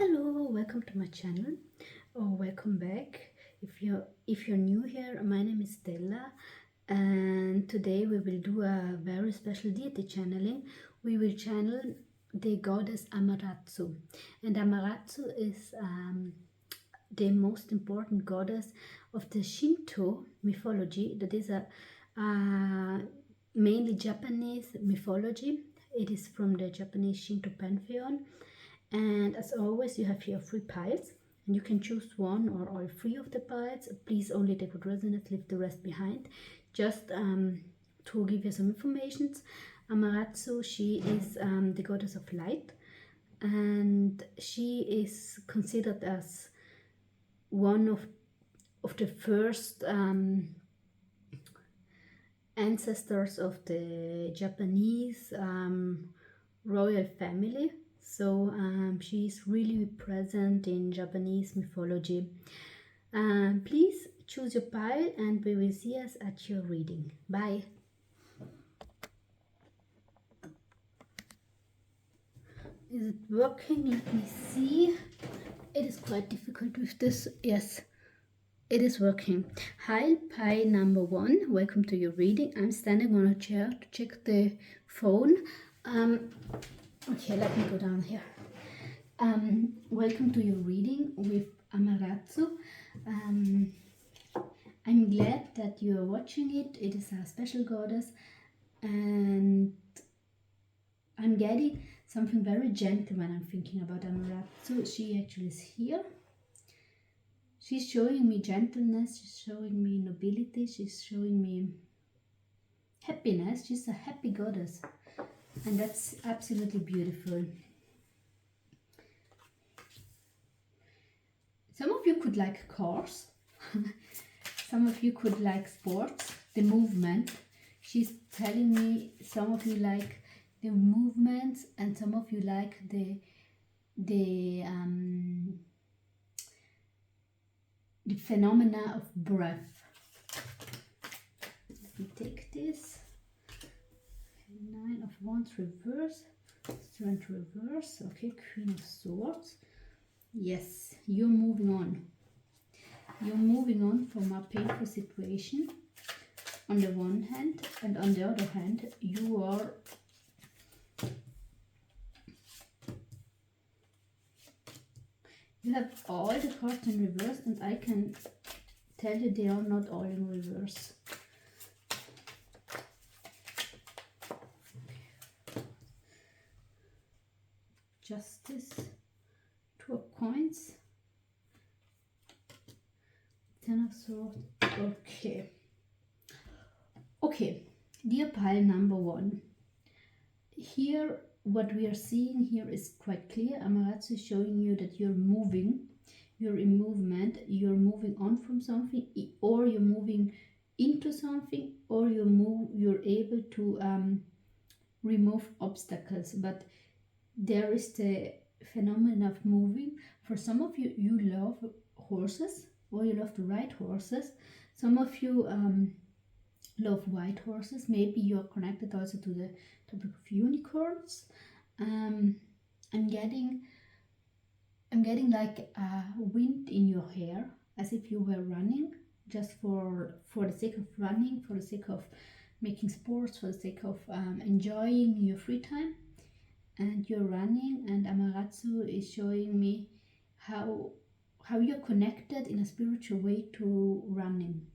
Hello, welcome to my channel or welcome back. If you're new here, my name is Stella and today we will do a very special deity channeling. We will channel the goddess Amaterasu, and Amaterasu is the most important goddess of the Shinto mythology. That is a mainly Japanese mythology. It is from the Japanese Shinto pantheon. And as always, you have here 3 piles, and you can choose one or all 3 of the piles. Please only take what resonates, leave the rest behind. Just to give you some information, Amaterasu, she is the goddess of light, and she is considered as one of the first ancestors of the Japanese royal family. So she's really present in Japanese mythology. Please choose your pile and we will see us at your reading. Bye. Is it working? Let me see. It is quite difficult with this. Yes, it is working. Hi, pile number 1. Welcome to your reading. I'm standing on a chair to check the phone. Okay, let me go down here. Welcome to your reading with Amaterasu. I'm glad that you are watching it. It is a special goddess, and I'm getting something very gentle when I'm thinking about Amaterasu. She actually is here. She's showing me gentleness, she's showing me nobility, she's showing me happiness. She's a happy goddess, and that's absolutely beautiful. Some of you could like cars, some of you could like sports, the movement. She's telling me some of you like the movements, and some of you like the phenomena of breath. Let me take this. 9 of Wands reverse, Strength reverse. Okay, Queen of Swords. Yes, you're moving on. You're moving on from a painful situation on the one hand, and on the other hand, you have all the cards in reverse, and I can tell you they are not all in reverse. Justice, 2 of Coins, 10 of Swords. Okay, dear pile number 1. Here, what we are seeing here is quite clear. Amaterasu is showing you that you're moving, you're in movement, you're moving on from something, or you're moving into something, or you're able to remove obstacles. But there is the phenomenon of moving. For some of you, you love horses, or you love to ride horses. Some of you love white horses. Maybe you're connected also to the topic of unicorns. I'm getting like a wind in your hair, as if you were running, just for the sake of running, for the sake of making sports, for the sake of enjoying your free time. And you're running, and Amaterasu is showing me how you're connected in a spiritual way to running.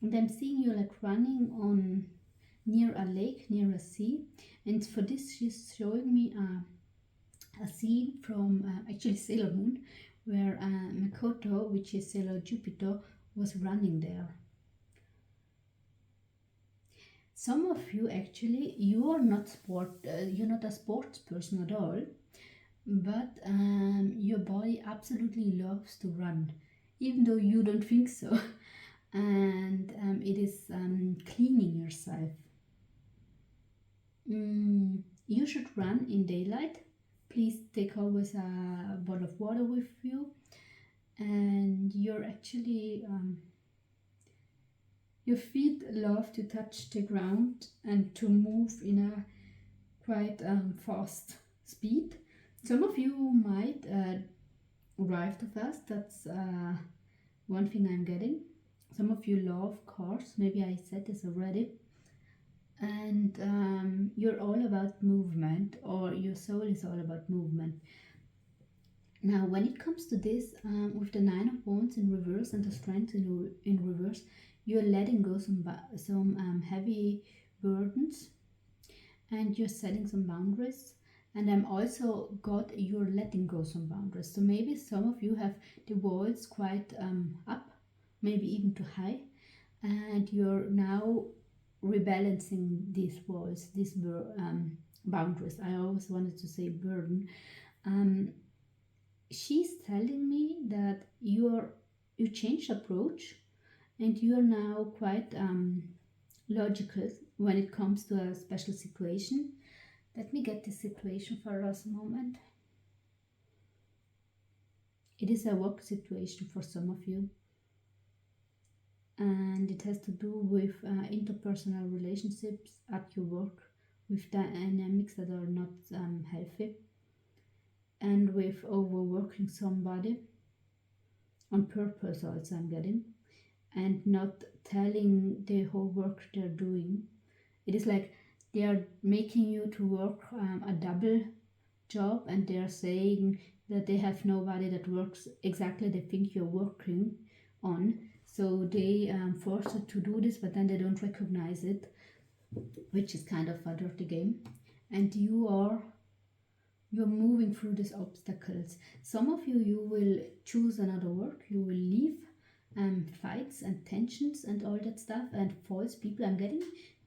And I'm seeing you like running on near a lake, near a sea. And for this, she's showing me a scene from actually Sailor Moon, where Makoto, which is Sailor Jupiter, was running there. Some of you actually, you're not a sports person at all, but your body absolutely loves to run, even though you don't think so. And it is cleaning yourself. You should run in daylight. Please take always a bottle of water with you, and you're actually your feet love to touch the ground and to move in a quite fast speed. Some of you might arrive too fast. That's one thing I'm getting. Some of you love cars. Maybe I said this already. And you're all about movement, or your soul is all about movement. Now, when it comes to this, with the Nine of Wands in reverse and the Strength in reverse, you're letting go some heavy burdens, and you're setting some boundaries. And I'm also got you're letting go some boundaries. So maybe some of you have the walls quite up, maybe even too high, and you're now rebalancing these walls, these boundaries. I always wanted to say burden. She's telling me that you changed approach, and you are now quite logical when it comes to a special situation. Let me get this situation for us a moment. It is a work situation for some of you, and it has to do with interpersonal relationships at your work, with dynamics that are not healthy, and with overworking somebody on purpose also, I'm getting, and not telling the whole work they're doing. It is like they are making you to work a double job, and they're saying that they have nobody that works exactly they think you're working on. So they force you to do this, but then they don't recognize it, which is kind of a dirty game. And you're moving through these obstacles. Some of you will choose another work, you will leave fights and tensions and all that stuff, and false people. I'm getting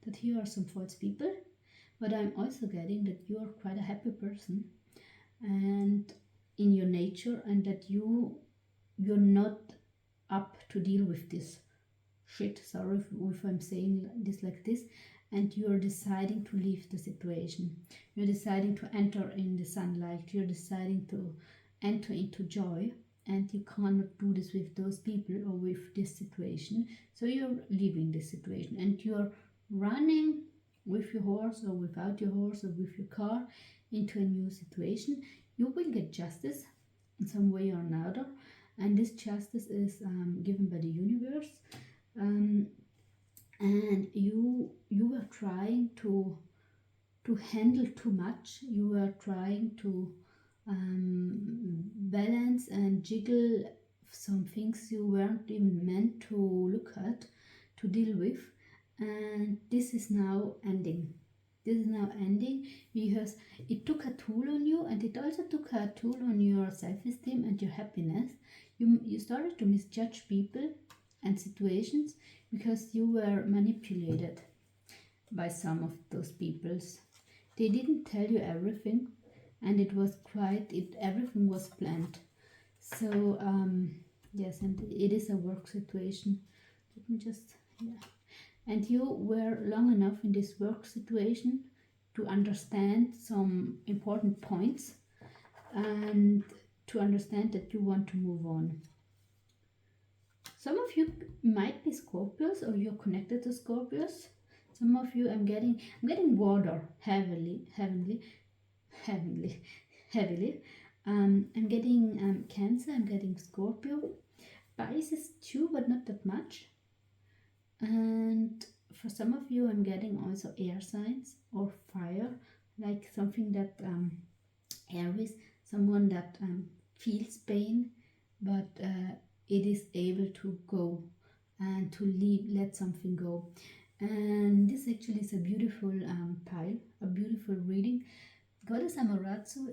that here are some false people, but I'm also getting that you are quite a happy person and in your nature, and that you're not up to deal with this shit. Sorry if I'm saying this like this. And you're deciding to leave the situation. You're deciding to enter in the sunlight. You're deciding to enter into joy, and you cannot do this with those people or with this situation. So you're leaving this situation, and you're running with your horse or without your horse or with your car into a new situation. You will get justice in some way or another, and this justice is given by the universe. And you were trying to handle too much. You were trying to balance and jiggle some things you weren't even meant to look at, to deal with, and this is now ending. This is now ending because it took a toll on you, and it also took a toll on your self-esteem and your happiness. You started to misjudge people and situations because you were manipulated by some of those peoples. They didn't tell you everything, and it was everything was planned. So yes, and it is a work situation. Let me just, yeah. And you were long enough in this work situation to understand some important points, and to understand that you want to move on. Some of you might be Scorpios, or you're connected to Scorpios. Some of you, I'm getting water heavily. I'm getting Cancer, I'm getting Scorpio, Pisces too, but not that much. And for some of you, I'm getting also air signs or fire, like something that Aries, someone that feels pain, but it is able to go and to let something go. And this actually is a beautiful pile, a beautiful reading. Goddess Amaterasu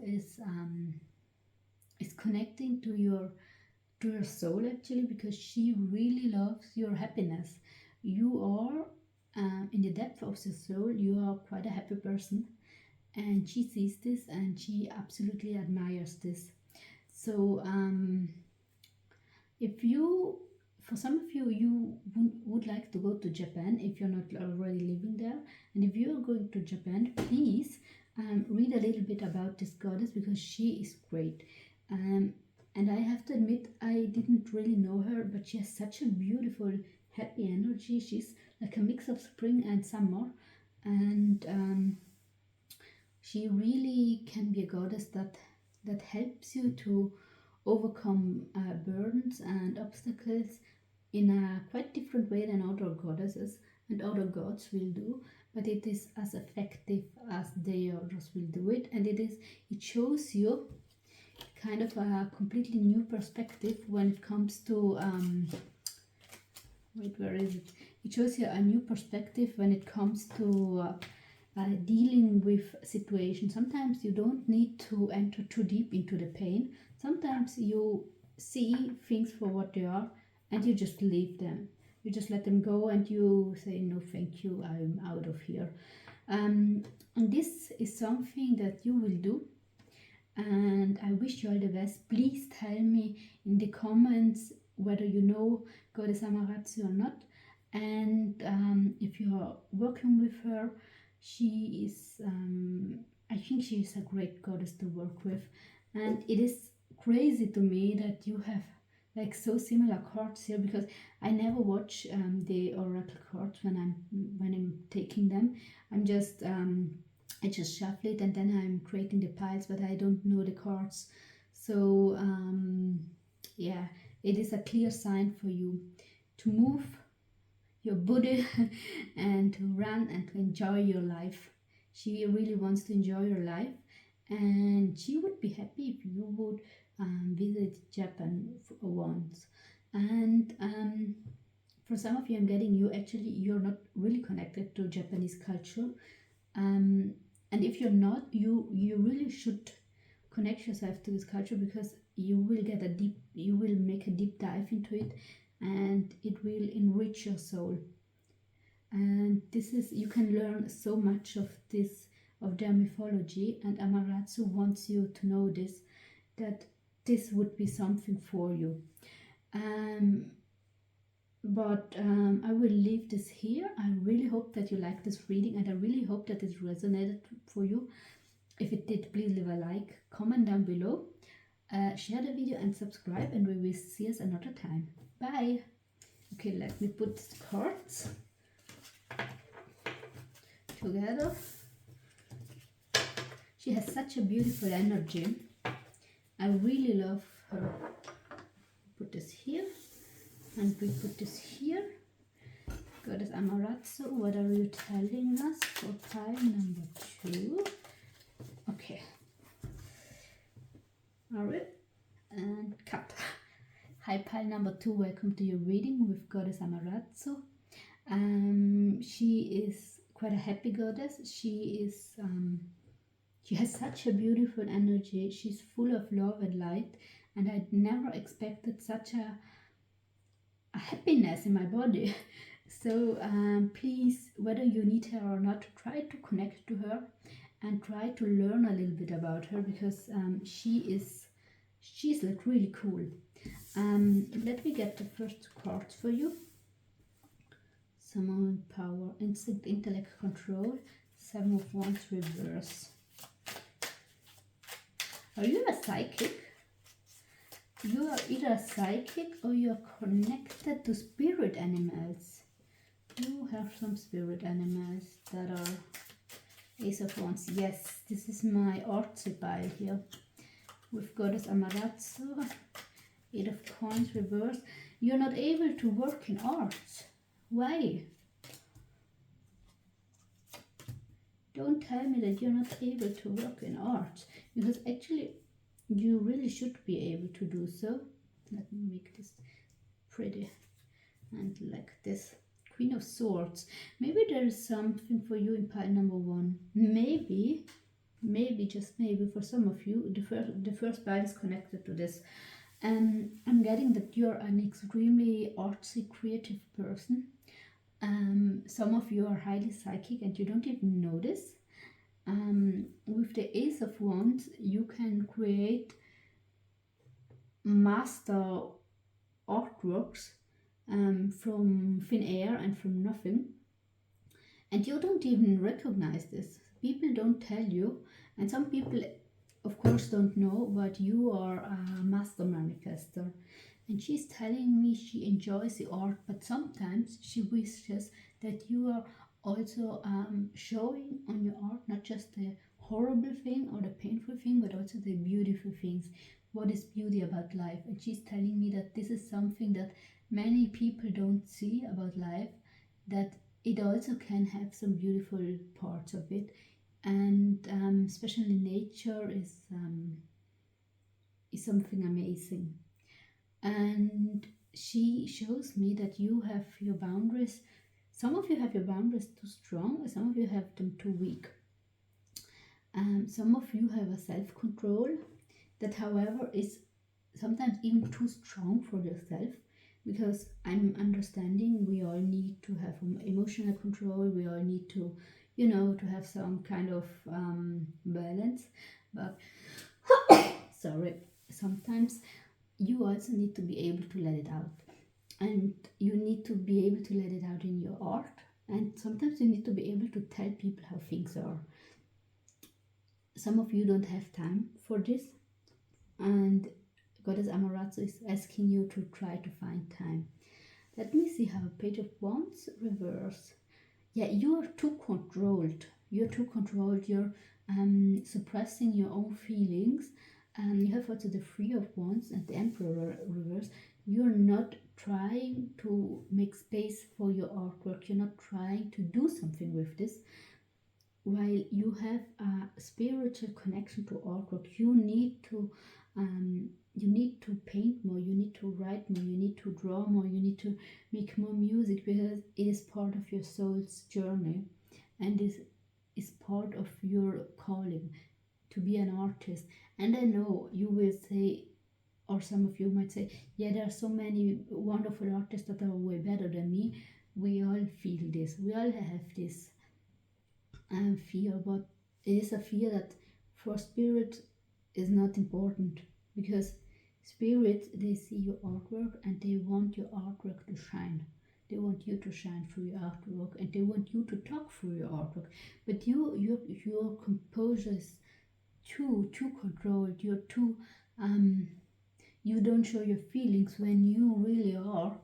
is connecting to your soul, actually, because she really loves your happiness. You are in the depth of your soul, you are quite a happy person, and she sees this and she absolutely admires this. So for some of you, you would like to go to Japan if you're not already living there. And if you're going to Japan, please read a little bit about this goddess, because she is great. And I have to admit, I didn't really know her, but she has such a beautiful, happy energy. She's like a mix of spring and summer. And she really can be a goddess that that helps you to overcome burdens and obstacles in a quite different way than other goddesses and other gods will do, but it is as effective as they others will do it, and it shows you kind of a completely new perspective when it comes to wait, where is it? It shows you a new perspective when it comes to dealing with situations. Sometimes you don't need to enter too deep into the pain. Sometimes you see things for what they are and you just leave them. You just let them go and you say, no, thank you, I'm out of here. And this is something that you will do. And I wish you all the best. Please tell me in the comments whether you know Goddess Amaterasu or not. And if you are working with her, she is, I think she is a great goddess to work with. And it is crazy to me that you have like so similar cards here, because I never watch the oracle cards when I'm taking them. I'm just I just shuffle it and then I'm creating the piles, but I don't know the cards. So yeah, it is a clear sign for you to move your body and to run and to enjoy your life. She really wants to enjoy your life, and she would be happy if you would visit Japan once. And for some of you, I'm getting you're not really connected to Japanese culture. And if you're not, you really should connect yourself to this culture, because you will make a deep dive into it, and it will enrich your soul. And you can learn so much of their mythology, and Amaterasu wants you to know that this would be something for you. But I will leave this here. I really hope that you like this reading, and I really hope that it resonated for you. If it did, please leave a like, comment down below, share the video and subscribe, and we will see us another time. Bye! Okay, let me put the cards together. She has such a beautiful energy. I really love her. Put this here. And we put this here. Goddess Amaterasu, what are you telling us for pile number 2? Okay. Alright. And cut. Hi, pile number 2. Welcome to your reading with Goddess Amaterasu. She is quite a happy goddess. She has such a beautiful energy. She's full of love and light. And I'd never expected such a happiness in my body. So please, whether you need her or not, try to connect to her and try to learn a little bit about her, because she's like really cool. Let me get the first card for you. Summon power, instinct, intellect, control, 7 of Wands reverse. Are you a psychic? You are either a psychic or you are connected to spirit animals. You have some spirit animals that are Ace of Wands. Yes, this is my artsy pile here. With Goddess Amaterasu, 8 of Coins reverse. You're not able to work in arts. Why? Don't tell me that you're not able to work in arts, because actually you really should be able to do so. Let me make this pretty and like this. Queen of Swords. Maybe there is something for you in pile number 1. Maybe, just maybe for some of you, the first pile is connected to this. And I'm getting that you're an extremely artsy, creative person. Some of you are highly psychic and you don't even know this. With the Ace of Wands, you can create master artworks from thin air and from nothing. And you don't even recognize this. People don't tell you. And some people, of course, don't know, but you are a master manifester. And she's telling me she enjoys the art, but sometimes she wishes that you are also showing on your art not just the horrible thing or the painful thing, but also the beautiful things. What is beauty about life? And she's telling me that this is something that many people don't see about life, that it also can have some beautiful parts of it, and especially nature is something amazing. And she shows me that you have your boundaries. Some of you have your boundaries too strong, some of you have them too weak. Some of you have a self-control that, however, is sometimes even too strong for yourself, because I'm understanding we all need to have emotional control, we all need to, you know, to have some kind of balance, but sorry, sometimes you also need to be able to let it out, and you need to be able to let it out in your art, and sometimes you need to be able to tell people how things are. Some of you don't have time for this, and Goddess Amaterasu is asking you to try to find time. Let me see how Page of Wands reverse. Yeah, you are too controlled. You're too controlled. You're suppressing your own feelings. You have also the Three of Wands and the Emperor reverse. You're not trying to make space for your artwork. You're not trying to do something with this. While you have a spiritual connection to artwork, you need to paint more, you need to write more, you need to draw more, you need to make more music, because it is part of your soul's journey, and this is part of your calling to be an artist. And I know you will say, or some of you might say, yeah, there are so many wonderful artists that are way better than me. We all feel this, we all have this fear, but it is a fear that for spirit is not important, because spirit, they see your artwork and they want your artwork to shine. They want you to shine through your artwork, and they want you to talk through your artwork. But your composure is too controlled. You're too you don't show your feelings when you really are.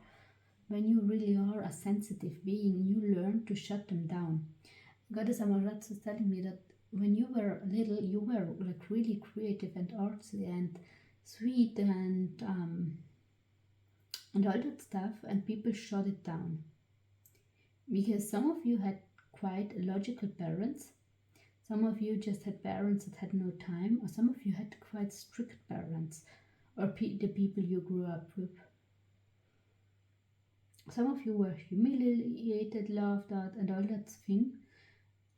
When you really are a sensitive being, you learn to shut them down. Goddess Amaterasu is telling me that when you were little, you were like really creative and artsy and sweet and all that stuff, and people shut it down, because some of you had quite logical parents, some of you just had parents that had no time, or some of you had quite strict parents, or the people you grew up with. Some of you were humiliated, laughed at, and all that thing,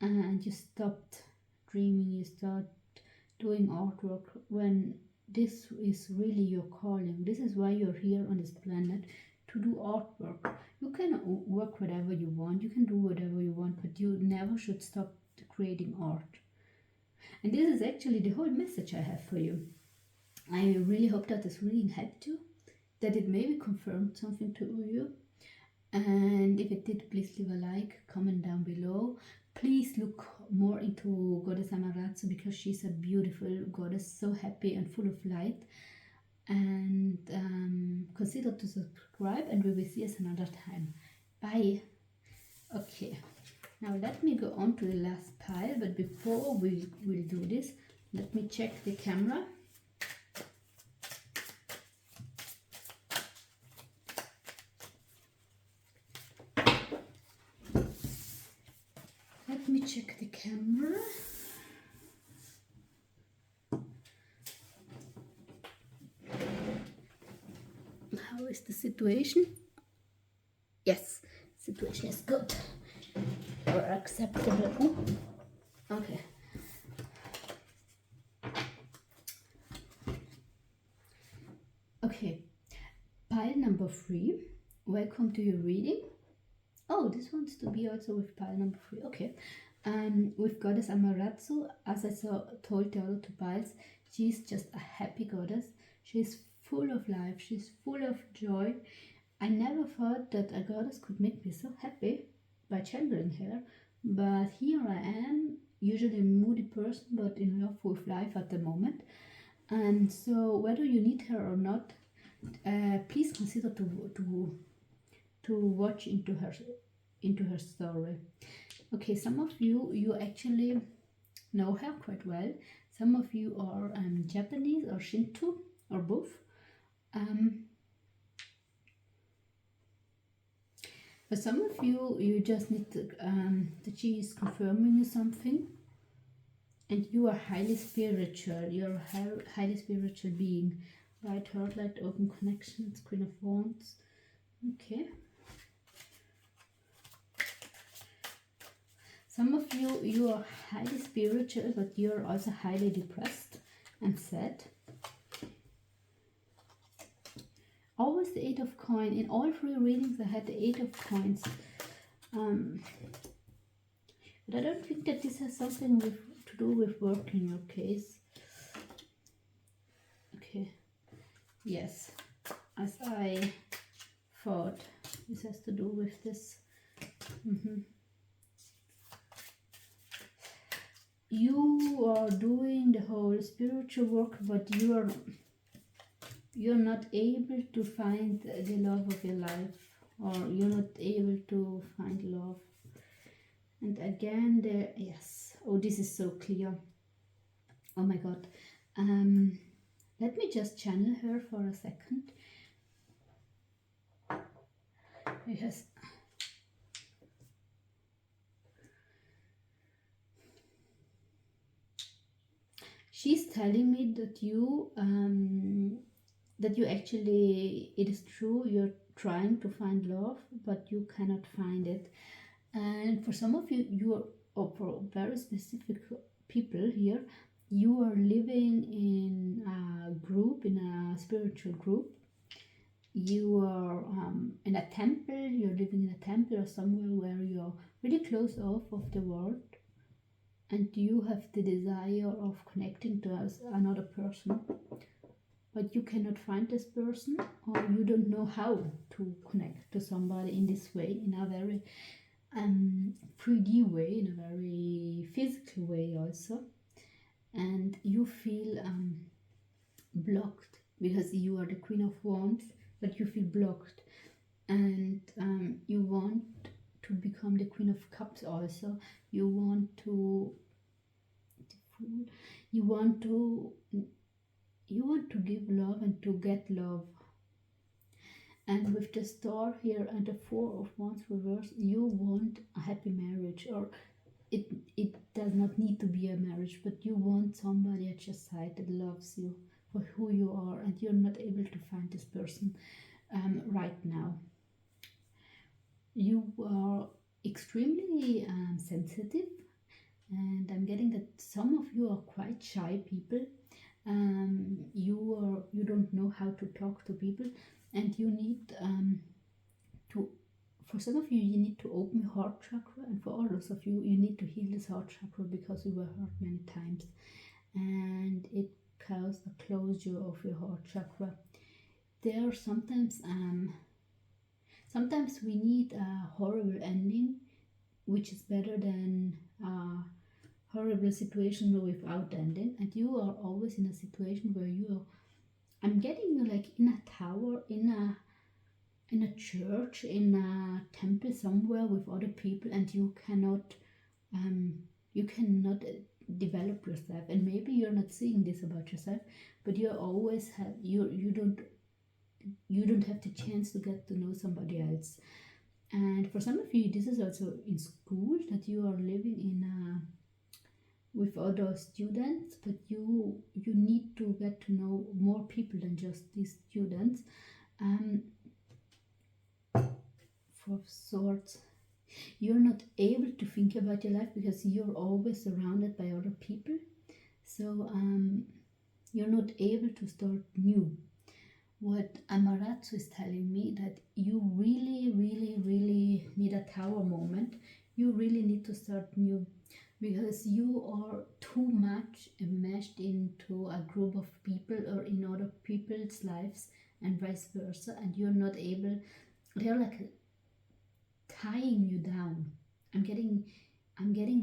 and you stopped dreaming, you stopped doing artwork, when this is really your calling. This is why you're here on this planet, to do artwork. You can work whatever you want, you can do whatever you want, but you never should stop creating art. And this is actually the whole message I have for you. I really hope that this reading helped you, that it maybe confirmed something to you. And if it did, please leave a like, comment down below. Please look more into Goddess Amaterasu, because she's a beautiful goddess, so happy and full of light. And consider to subscribe, and we will see us another time. Bye. Okay, now let me go on to the last pile, but before we will do this, let me check the camera. Let me check the camera. How is the situation? Yes, situation is good or acceptable. Okay. Okay, pile number 3. Welcome to your reading. Oh, this wants to be also with pile number 3. Okay. With Goddess Amaterasu, as I told the other 2 piles, she's just a happy goddess. She's full of life. She's full of joy. I never thought that a goddess could make me so happy by channeling her, but here I am, usually a moody person, but in love with life at the moment. And so whether you need her or not, please consider to watch into her story. Okay, some of you actually know her quite well. Some of you are Japanese or Shinto or both. For some of you, you just need to, that she is confirming you something, and you are highly spiritual. You're a highly spiritual being. Right, heart, light, open connections, Queen of Wands. Okay. Some of you, you are highly spiritual, but you're also highly depressed and sad. Always the Eight of Coins. In all three readings I had the Eight of Coins. But I don't think that this has something to do with work in your case. Okay. Yes. As I thought, this has to do with this. You are doing the whole spiritual work, but you're not able to find the love of your life, or you're not able to find love. And again, there, yes. Oh, this is so clear. Oh my God. Let me just channel her for a second. Yes. She's telling me that you actually, it is true, you're trying to find love, but you cannot find it. And for some of you, or for very specific people here, you are living in a group, in a spiritual group. You are in a temple, you're living in a temple or somewhere where you're really close off of the world, and you have the desire of connecting to another person, but you cannot find this person, or you don't know how to connect to somebody in this way, in a very 3D way, in a very physical way also. And you feel blocked because you are the Queen of Wands, but you feel blocked, and you want to become the Queen of Cups also. You want to give love and to get love. And with the Star here and the Four of Wands reverse, you want a happy marriage, or it does not need to be a marriage, but you want somebody at your side that loves you for who you are, and you're not able to find this person right now. You are extremely sensitive, and I'm getting that some of you are quite shy people. You don't know how to talk to people, and you need to, for some of you, you need to open your heart chakra, and for others of you, you need to heal this heart chakra because you were hurt many times, and it caused a closure of your heart chakra. There are sometimes we need a horrible ending, which is better than a horrible situation without ending. And you are always in a situation where I'm getting you like in a tower, in a church, in a temple somewhere with other people, and you cannot develop yourself. And maybe you're not seeing this about yourself, but you always have you don't have the chance to get to know somebody else. And for some of you, this is also in school, that you are living in with other students, but you need to get to know more people than just these students. For sorts, you're not able to think about your life because you're always surrounded by other people, so you're not able to start new. What Amaterasu is telling me, that you really need a tower moment. You really need to start new, because you are too much enmeshed into a group of people or in other people's lives and vice versa, and you're not able, they're like tying you down. I'm getting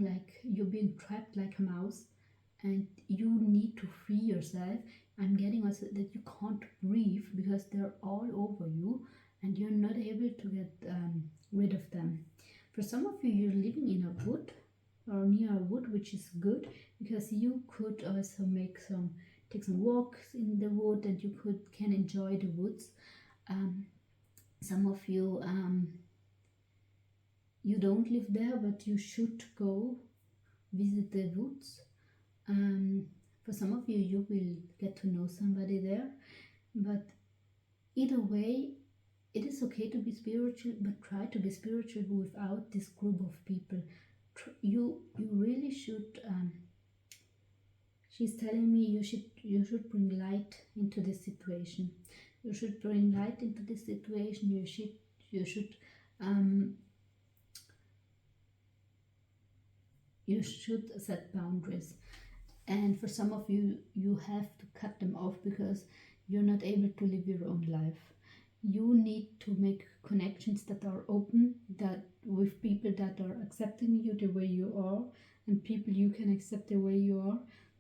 like you're being trapped like a mouse, and you need to free yourself. I'm getting also that you can't breathe because they're all over you, and you're not able to get rid of them. For some of you, you're living in a wood, or near a wood, which is good because you could also take some walks in the wood, and you can enjoy the woods. Some of you you don't live there, but you should go visit the woods. For some of you, you will get to know somebody there, but either way, it is okay to be spiritual, but try to be spiritual without this group of people. You really should. She's telling me you should bring light into this situation. You should bring light into this situation. You should set boundaries. And for some of you, you have to cut them off because you're not able to live your own life. You need to make connections that are open, that with people that are accepting you the way you are, and people you can accept the way you are.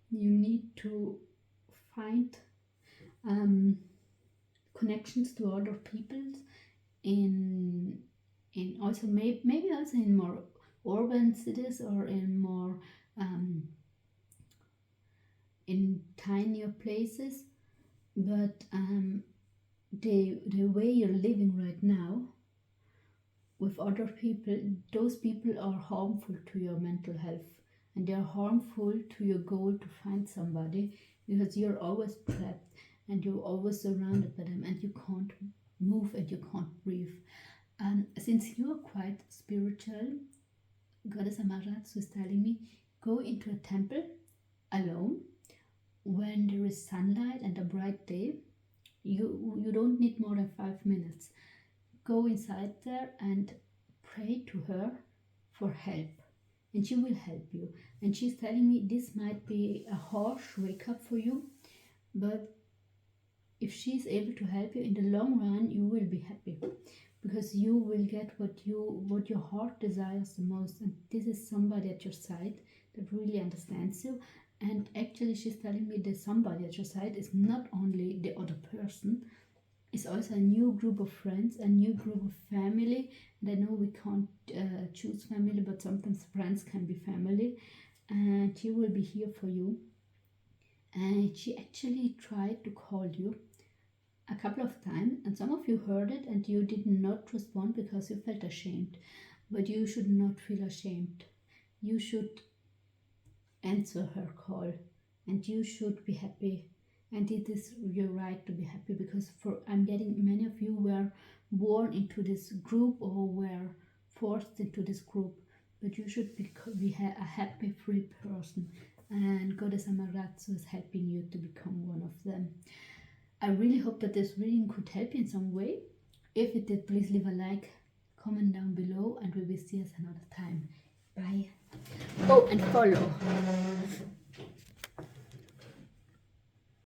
You need to find connections to other people in also maybe also in more urban cities, or in more in tinier places, but the way you're living right now with other people, those people are harmful to your mental health, and they are harmful to your goal to find somebody, because you're always trapped and you're always surrounded by them, and you can't move and you can't breathe. Since you are quite spiritual, Goddess Amaterasu is telling me, go into a temple alone when there is sunlight and a bright day. You don't need more than 5 minutes. Go inside there and pray to her for help, and she will help you. And she's telling me this might be a harsh wake up for you, but if she's able to help you in the long run, you will be happy, because you will get what your heart desires the most. And this is somebody at your side that really understands you. And actually, she's telling me that somebody at your side is not only the other person, it's also a new group of friends, a new group of family. And I know we can't choose family, but sometimes friends can be family. And she will be here for you. And she actually tried to call you a couple of times, and some of you heard it and you did not respond because you felt ashamed. But you should not feel ashamed. You should answer her call, and you should be happy, and it is your right to be happy, because I'm getting many of you were born into this group or were forced into this group, but you should be a happy, free person, and Goddess Amaterasu is helping you to become one of them. I really hope that this reading could help you in some way. If it did, please leave a like, comment down below, and we will see us another time. Bye. Oh, and follow.